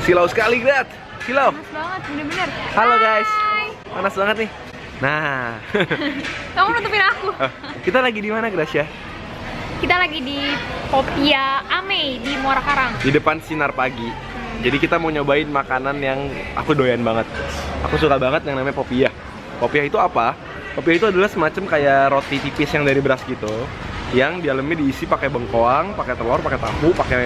Silau sekali, Grat. Silau. Panas banget, bener-bener. Halo guys. Hai. Panas banget nih. Nah. Kamu nutupin aku. Kita lagi di mana, Gracia? Kita lagi di Popia Ame di Muara Karang. Di depan Sinar Pagi. Jadi kita mau nyobain makanan yang aku doyan banget. Aku suka banget yang namanya popia. Popia itu apa? Popia itu adalah semacam kayak roti tipis yang dari beras gitu, yang di dalamnya diisi pakai bengkoang, pakai telur, pakai tahu, pakai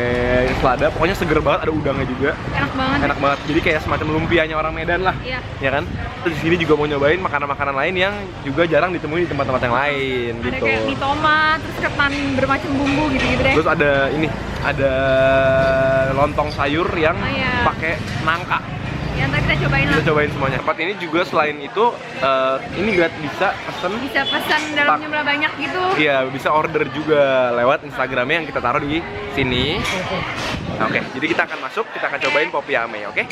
selada. Pokoknya seger banget, ada udangnya juga. Enak banget. Enak banget. Jadi kayak semacam lumpianya orang Medan lah. Iya. Ya kan? Terus di sini juga mau nyobain makanan-makanan lain yang juga jarang ditemui di tempat-tempat yang lain Ada gitu. kayak mie tomat, terus ketan bermacam bumbu gitu-gitu deh. Terus ada ini, ada lontong sayur yang Oh, iya. pakai nangka. Ya ntar kita cobain lah. Kita cobain semuanya. Tempat ini juga selain itu, ini bisa pesen. Bisa pesan dalam jumlah banyak gitu. Iya, bisa order juga lewat Instagramnya yang kita taruh di sini. Oke, jadi kita akan masuk, kita akan cobain popia ame, oke?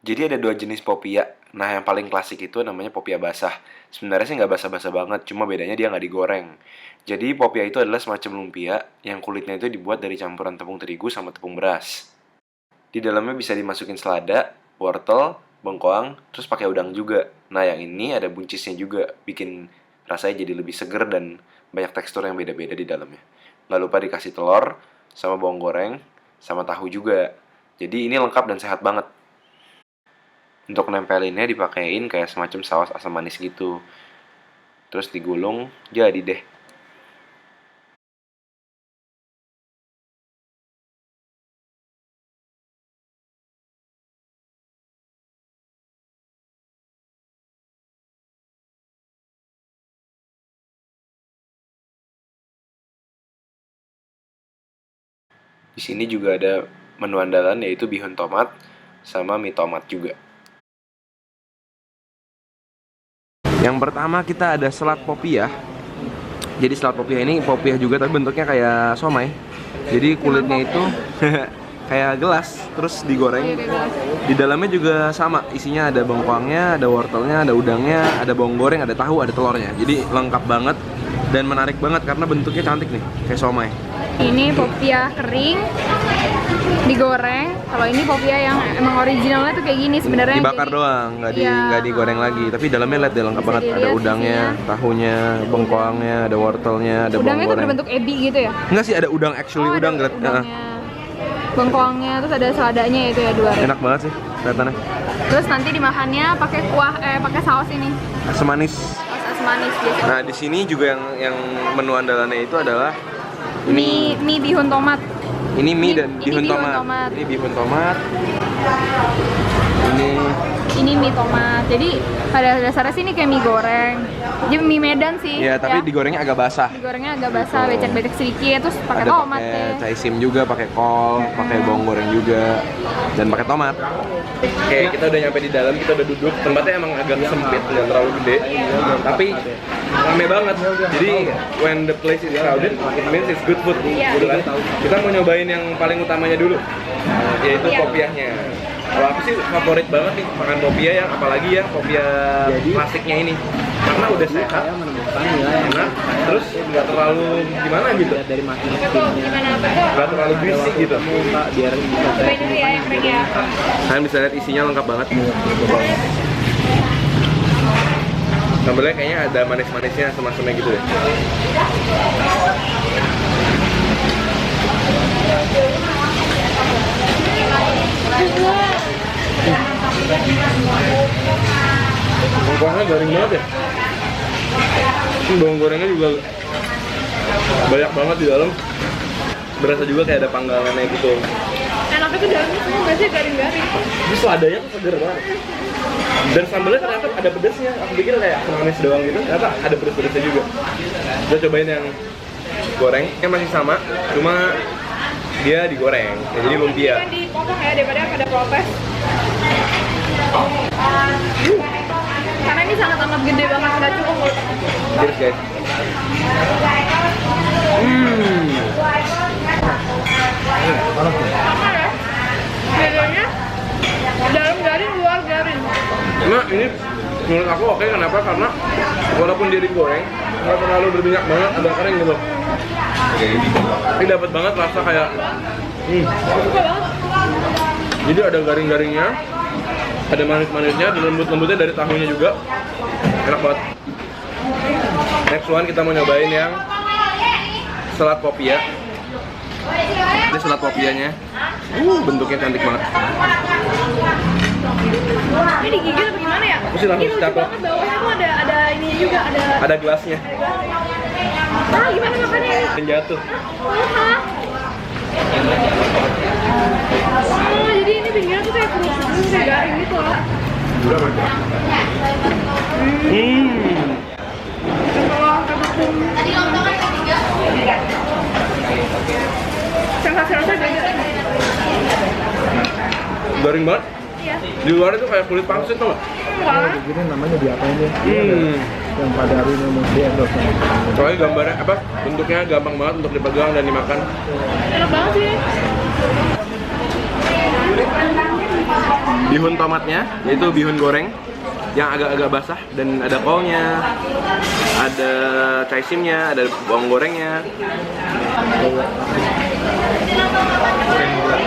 Jadi ada dua jenis popia. Nah, yang paling klasik itu namanya popia basah. Sebenarnya sih nggak basah-basah banget, cuma bedanya dia nggak digoreng. Jadi popia itu adalah semacam lumpia yang kulitnya itu dibuat dari campuran tepung terigu sama tepung beras. Di dalamnya bisa dimasukin selada, wortel, bengkoang, terus pakai udang juga. Nah, yang ini ada buncisnya juga, bikin rasanya jadi lebih seger dan banyak tekstur yang beda-beda di dalamnya. Nggak lupa dikasih telur, sama bawang goreng, sama tahu juga. Jadi ini lengkap dan sehat banget. Untuk nempelinnya dipakein kayak semacam saus asam manis gitu. Terus digulung, jadi deh. Di sini juga ada menu andalan yaitu bihun tomat sama mie tomat juga. Yang pertama kita ada selat popia. Jadi selat popia ini popia juga tapi bentuknya kayak somai. Jadi kulitnya itu kayak gelas terus digoreng. Di dalamnya juga sama, isinya ada bengkoangnya, ada wortelnya, ada udangnya, ada bawang goreng, ada tahu, ada telurnya. Jadi lengkap banget dan menarik banget karena bentuknya cantik nih, kayak somai. Ini popia kering digoreng. Kalau ini popia yang emang originalnya tuh kayak gini sebenarnya. Dibakar jadi, doang, iya. nggak digoreng lagi. Tapi dalamnya lihat deh lengkap Bisa banget. Ada dilihat udangnya, tahunya, bengkoangnya, ada wortelnya, ada bawang Udangnya tuh goreng. berbentuk ebi gitu ya? Enggak sih, ada udang actually Oh, udang ada Gret. udangnya. Bengkoangnya, terus ada seladanya itu ya dua. Enak banget sih kelihatannya. Terus nanti dimakannya pakai kuah, pakai saus ini. Asam manis. Saus manis biasa. Nah, di sini juga yang menu andalannya itu adalah Mie bihun tomat. ini mie dan ini bihun bihun tomat. tomat. Ini bihun tomat. Ini mie tomat. Jadi pada dasarnya sih ini kayak mie goreng. Jadi mie Medan sih. Ya, tapi digorengnya agak basah. digorengnya agak basah, Gitu. becek-becek sedikit, terus pakai Ada tomat pakai deh. caisim juga, pakai kol, pakai bawang goreng juga, dan pakai tomat. Oke, kita udah nyampe di dalam, kita udah duduk. Tempatnya emang agak sempit, nggak terlalu gede, tapi rame banget. Jadi when the place is crowded, it means it's good food. Gitu kan? Kita mau nyobain yang paling utamanya dulu, yaitu popiahnya. Kalau aku sih favorit banget nih makan popia yang apalagi ya popia klasiknya ini, karena udah sehat, enak, terus nggak terlalu gimana gitu, nggak terlalu greasy gitu. Cobain dulu ya yang mereka. Kalian bisa lihat isinya lengkap banget. Sambelnya kayaknya ada manis-manisnya, asam-asamnya gitu deh. Bawangnya garing banget ya. Bawang gorengnya juga banyak banget di dalam. Berasa juga kayak ada panggangannya gitu. Enaknya tuh dalamnya semua biasanya garing-garing. Terus ladanya tuh seger banget. Dan sambelnya ternyata ada pedesnya. Aku pikir kayak manis doang gitu, ternyata ada pedes-pedesnya juga. Kita cobain yang goreng, yang masih sama, cuma dia digoreng, ya, jadi lumpia. Kan dipotong ya daripada pada protes. Karena ini sangat amat gede banget, nggak cukup buat aku. Cheers guys. Sama ya. Bedanya dalam garing, luar garing. Cuma ini menurut aku oke, kenapa? Karena walaupun dia digoreng, nggak terlalu berminyak banget, agak kering gitu. Tapi dapat banget rasa kayak Suka banget. Jadi ada garing-garingnya, ada manis-manisnya, ada lembut-lembutnya dari tahunya juga. Enak banget. Next one kita mau nyobain yang selat popia. Ini selat popianya. Bentuknya cantik banget. Ini digigit apa gimana ya? Aku sih langsung Ini lucu cakep. banget, bawahnya tuh ada ini juga, Ada gelasnya. Ah, gimana makannya ini? Dan jatuh. Hah? Oh, jadi ini pinggirnya tuh kayak kerupuk, kayak garing gitu lah. Tadi lontongnya ketiga. Sensasi-sensasi beda. Garing banget. Iya. Di luar itu kayak kulit pangsit tuh nggak? Wah. Begini namanya diapain ya? Yang pada hari ini mesti endorse. Soalnya gambarnya apa? Bentuknya gampang banget untuk dipegang dan dimakan. Enak banget sih. Bihun tomatnya, yaitu bihun goreng yang agak-agak basah dan ada kolnya, ada caisimnya, ada bawang gorengnya.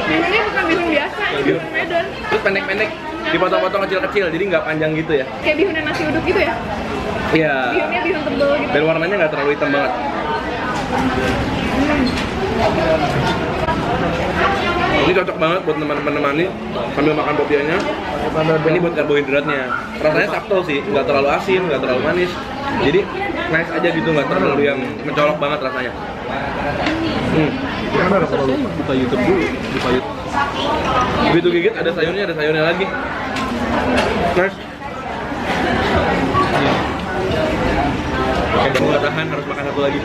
Ini bukan bihun biasa, ini bihun Medan. Terus pendek-pendek, dipotong-potong kecil-kecil, jadi nggak panjang gitu ya? Kayak bihunnya nasi uduk gitu ya? Iya. Bihunnya bihun tebel gitu. Dan warnanya nggak terlalu hitam banget. Ini cocok banget buat teman-teman menemani sambil makan popianya. Ini buat karbohidratnya. Rasanya subtle sih, nggak terlalu asin, nggak terlalu manis. Jadi nice aja gitu, nggak terlalu yang mencolok banget rasanya. Gimana kalau buka YouTube dulu? Buka YouTube. Begitu gigit ada sayurnya lagi. Nice. Oke, kamu nggak tahan, harus makan satu lagi.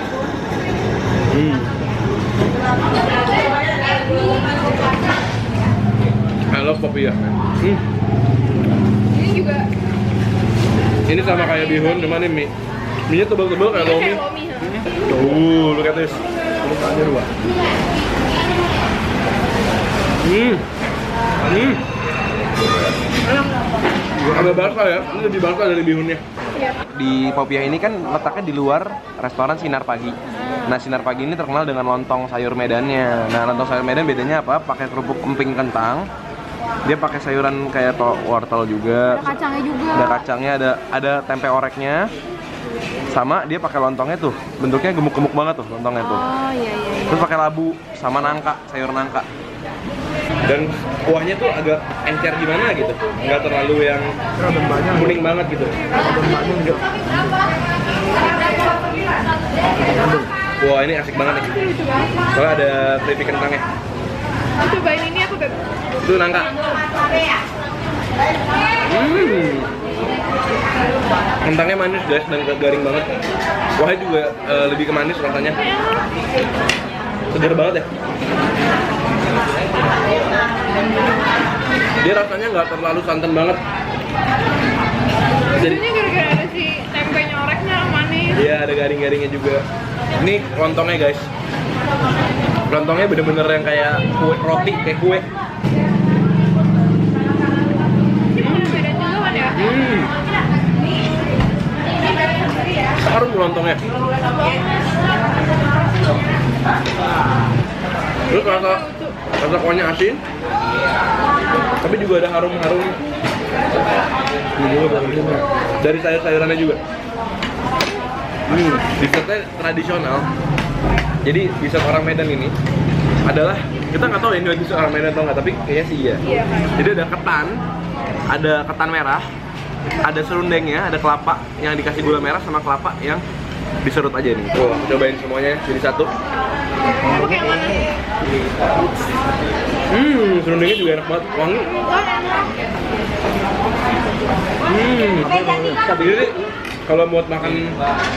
I love popia. Ini juga Ini sama kayak bihun, cuman ini mie. Mie-nya tebal-tebal kayak lomi. kayak lomi. Ha? Look at this. Kulitnya dua. Agak basah ya, ini lebih basah dari bihunnya. Iya. Di Popia ini kan letaknya di luar restoran Sinar Pagi. Nah, Sinar Pagi ini terkenal dengan lontong sayur medannya. Nah, lontong sayur medan bedanya apa? Pakai kerupuk emping kentang. Dia pakai sayuran kayak wortel juga. Ada kacangnya juga. Ada kacangnya, ada tempe oreknya. Sama dia pakai lontongnya tuh, bentuknya gemuk-gemuk banget tuh lontongnya tuh. Oh iya iya. Terus pakai labu sama nangka, sayur nangka. Dan kuahnya tuh agak encer gimana gitu, nggak terlalu yang Ada banyak. kuning banget gitu. Wah, ini asik banget nih. Lucu banget. Soalnya ada keripik kentangnya. Aku cobain ini aku beb. Itu nangka. Kentangnya manis guys dan garing banget. Kuahnya juga lebih ke manis rasanya. Segar banget ya. Dia rasanya nggak terlalu santan banget. Jadi Ini gara-gara ada si tempenya oreknya manis. iya, ada garing-garingnya juga. Ini lontongnya guys. Lontongnya bener-bener yang kayak kue roti, kayak kue. Ini beda juga kan ya? Harum lontongnya. Terus rasa kuahnya asin, tapi juga ada harum-harum dari sayur-sayurannya juga. Dessertnya tradisional. Jadi dessert orang Medan ini adalah, kita nggak tahu ini dessert orang Medan atau nggak, tapi kayaknya sih iya. Iya kan. Jadi ada ketan merah, ada serundengnya, ada kelapa yang dikasih gula merah sama kelapa yang diserut aja nih. Tuh, aku cobain semuanya jadi satu. Oke, yang mana? Serundengnya juga enak banget, wangi. Tapi ini kalau buat makan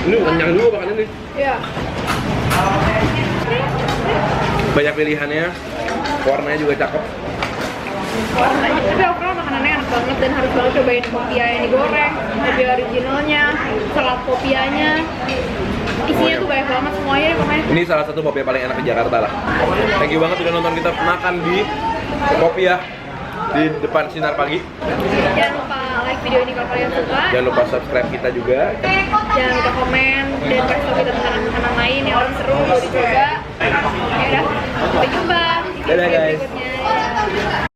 ini kenyang juga makan ini. Iya. Banyak pilihannya, warnanya juga cakep. Tapi overall makanannya enak banget dan harus banget cobain popia yang digoreng, popia originalnya, selat popianya. Isinya tuh banyak banget semuanya deh pokoknya. Ini salah satu popia paling enak di Jakarta lah. Thank you banget udah nonton kita makan di popia di depan Sinar Pagi. Jangan lupa like video ini kalau kalian suka. Jangan lupa subscribe kita juga. Jangan lupa komen dan kasih tau kita makanan-makanan lain yang orang seru mau dicoba. Ya udah, sampai jumpa di Dadah, video guys. berikutnya.